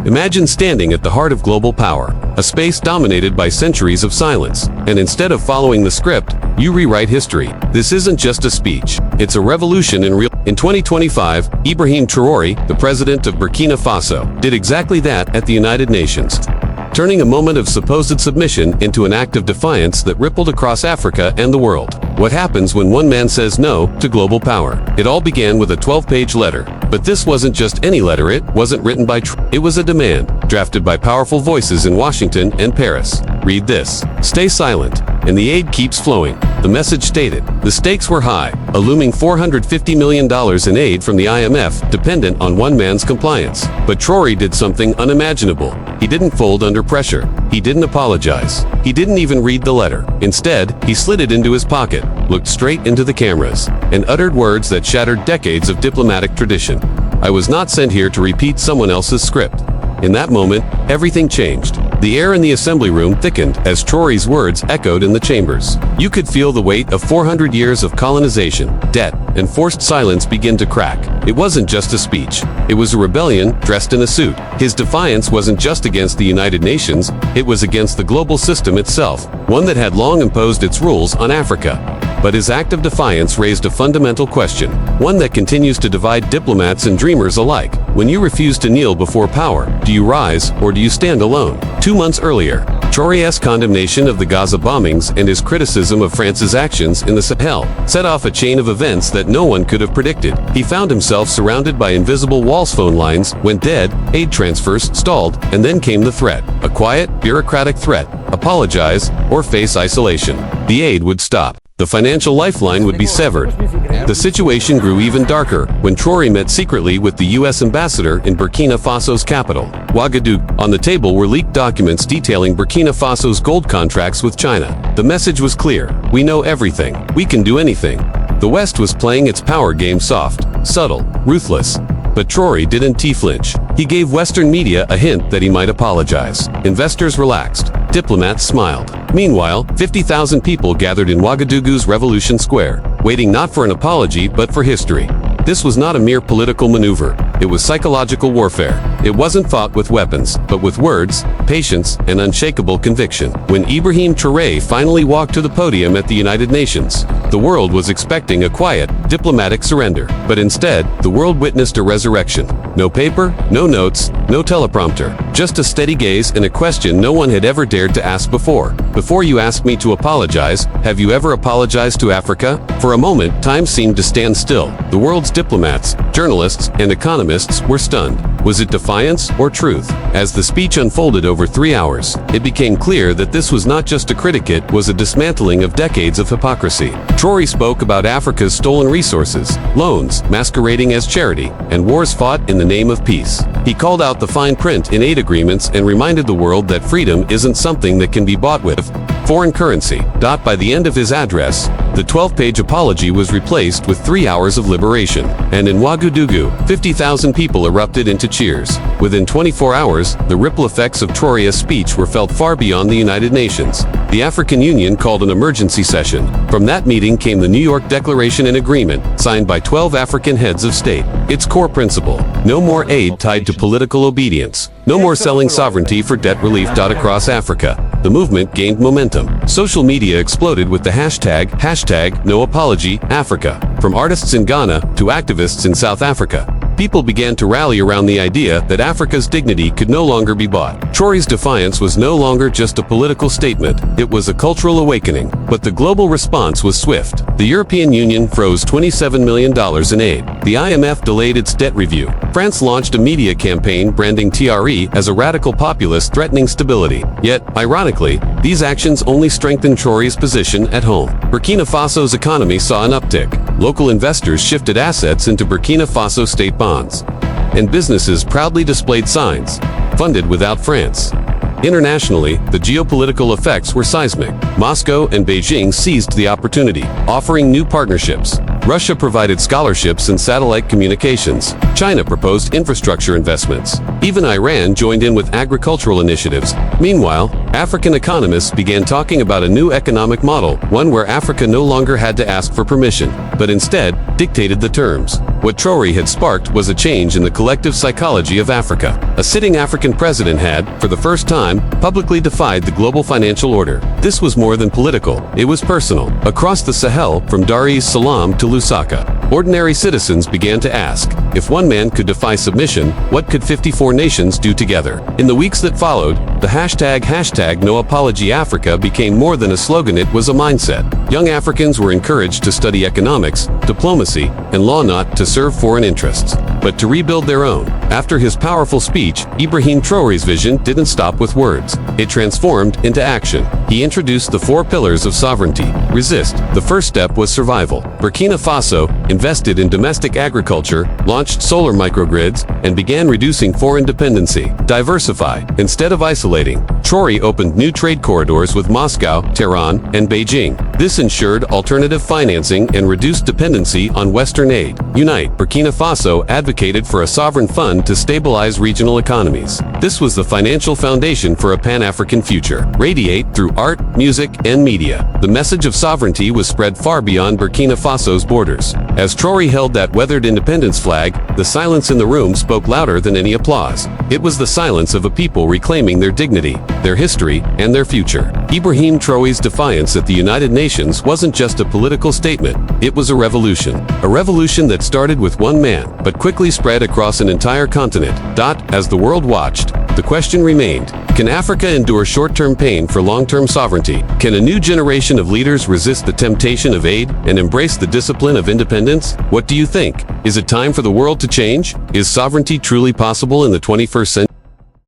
Imagine standing at the heart of global power, a space dominated by centuries of silence, and instead of following the script, you rewrite history. This isn't just a speech, it's a revolution in real. In 2025, Ibrahim Traoré, the president of Burkina Faso, did exactly that at the United Nations, turning a moment of supposed submission into an act of defiance that rippled across Africa and the world. What happens when one man says no to global power? It all began with a 12-page letter. But this wasn't just any letter. It wasn't written by It was a demand, drafted by powerful voices in Washington and Paris. Read this. Stay silent, and the aid keeps flowing. The message stated, the stakes were high, a looming $450 million in aid from the IMF dependent on one man's compliance. But Traoré did something unimaginable. He didn't fold under pressure. He didn't apologize. He didn't even read the letter. Instead, he slid it into his pocket, looked straight into the cameras, and uttered words that shattered decades of diplomatic tradition. I was not sent here to repeat someone else's script. In that moment, everything changed. The air in the assembly room thickened as Traoré's words echoed in the chambers. You could feel the weight of 400 years of colonization, debt, and forced silence begin to crack. It wasn't just a speech. It was a rebellion dressed in a suit. His defiance wasn't just against the United Nations, it was against the global system itself, one that had long imposed its rules on Africa. But his act of defiance raised a fundamental question, one that continues to divide diplomats and dreamers alike. When you refuse to kneel before power, do you rise or do you stand alone? 2 months earlier, Traoré's condemnation of the Gaza bombings and his criticism of France's actions in the Sahel set off a chain of events that no one could have predicted. He found himself surrounded by invisible walls. Phone lines went dead, aid transfers stalled, and then came the threat. A quiet, bureaucratic threat. Apologize or face isolation. The aid would stop. The financial lifeline would be severed. The situation grew even darker when Traoré met secretly with the U.S. ambassador in Burkina Faso's capital, Ouagadougou. On the table were leaked documents detailing Burkina Faso's gold contracts with China. The message was clear. We know everything. We can do anything. The West was playing its power game soft, subtle, ruthless. But Traoré didn't flinch. He gave Western media a hint that he might apologize. Investors relaxed. Diplomats smiled. Meanwhile, 50,000 people gathered in Ouagadougou's Revolution Square, waiting not for an apology but for history. This was not a mere political maneuver. It was psychological warfare. It wasn't fought with weapons, but with words, patience, and unshakable conviction. When Ibrahim Traoré finally walked to the podium at the United Nations, the world was expecting a quiet, diplomatic surrender. But instead, the world witnessed a resurrection. No paper, no notes, no teleprompter. Just a steady gaze and a question no one had ever dared to ask before. Before you ask me to apologize, have you ever apologized to Africa? For a moment, time seemed to stand still. The world's diplomats, journalists, and economists were stunned. Was it defiance or truth? As the speech unfolded over 3 hours, it became clear that this was not just a critique, it was a dismantling of decades of hypocrisy. Traoré spoke about Africa's stolen resources, loans masquerading as charity, and wars fought in the name of peace. He called out the fine print in aid agreements and reminded the world that freedom isn't something that can be bought with foreign currency. By the end of his address, the 12-page apology was replaced with 3 hours of liberation. And in Ouagadougou, 50,000 people erupted into cheers. Within 24 hours, the ripple effects of Traoré's speech were felt far beyond the United Nations. The African Union called an emergency session. From that meeting came the New York Declaration and Agreement, signed by 12 African heads of state. Its core principle: no more aid tied to political obedience. No more selling sovereignty for debt relief. Across Africa, the movement gained momentum. Social media exploded with the hashtag #NoApologyAfrica. From artists in Ghana to activists in South Africa, people began to rally around the idea that Africa's dignity could no longer be bought. Traoré's defiance was no longer just a political statement, it was a cultural awakening. But the global response was swift. The European Union froze $27 million in aid. The IMF delayed its debt review. France launched a media campaign branding Traoré as a radical populist threatening stability. Yet, ironically, these actions only strengthened Traoré's position at home. Burkina Faso's economy saw an uptick. Local investors shifted assets into Burkina Faso state bonds, and businesses proudly displayed signs, funded without France. Internationally, the geopolitical effects were seismic. Moscow and Beijing seized the opportunity, offering new partnerships. Russia provided scholarships and satellite communications. China proposed infrastructure investments. Even Iran joined in with agricultural initiatives. Meanwhile, African economists began talking about a new economic model, one where Africa no longer had to ask for permission, but instead dictated the terms. What Traore had sparked was a change in the collective psychology of Africa. A sitting African president had, for the first time, publicly defied the global financial order. This was more than political, it was personal. Across the Sahel, from Dar es Salaam to Lusaka, ordinary citizens began to ask, if one man could defy submission, what could 54 nations do together? In the weeks that followed, the hashtag #NoApologyAfrica became more than a slogan, it was a mindset. Young Africans were encouraged to study economics, diplomacy, and law, not to serve foreign interests, but to rebuild their own. After his powerful speech, Ibrahim Traore's vision didn't stop with words. It transformed into action. He introduced the 4 pillars of sovereignty. Resist. The first step was survival. Burkina Faso invested in domestic agriculture, launched solar microgrids, and began reducing foreign dependency. Diversify. Instead of isolating, Traore opened new trade corridors with Moscow, Tehran, and Beijing. This ensured alternative financing and reduced dependency on Western aid. Unite. Burkina Faso advocated for a sovereign fund to stabilize regional economies. This was the financial foundation for a Pan-African future. Radiate through art, music, and media. The message of sovereignty was spread far beyond Burkina Faso's borders. As Traore held that weathered independence flag, the silence in the room spoke louder than any applause. It was the silence of a people reclaiming their dignity, their history, and their future. Ibrahim Traore's defiance at the United Nations wasn't just a political statement, it was a revolution. A revolution that started with one man, but quickly spread across an entire continent. As the world watched, the question remained, can Africa endure short-term pain for long-term sovereignty? Can a new generation of leaders resist the temptation of aid and embrace the discipline of independence? What do you think? Is it time for the world to change? Is sovereignty truly possible in the 21st century?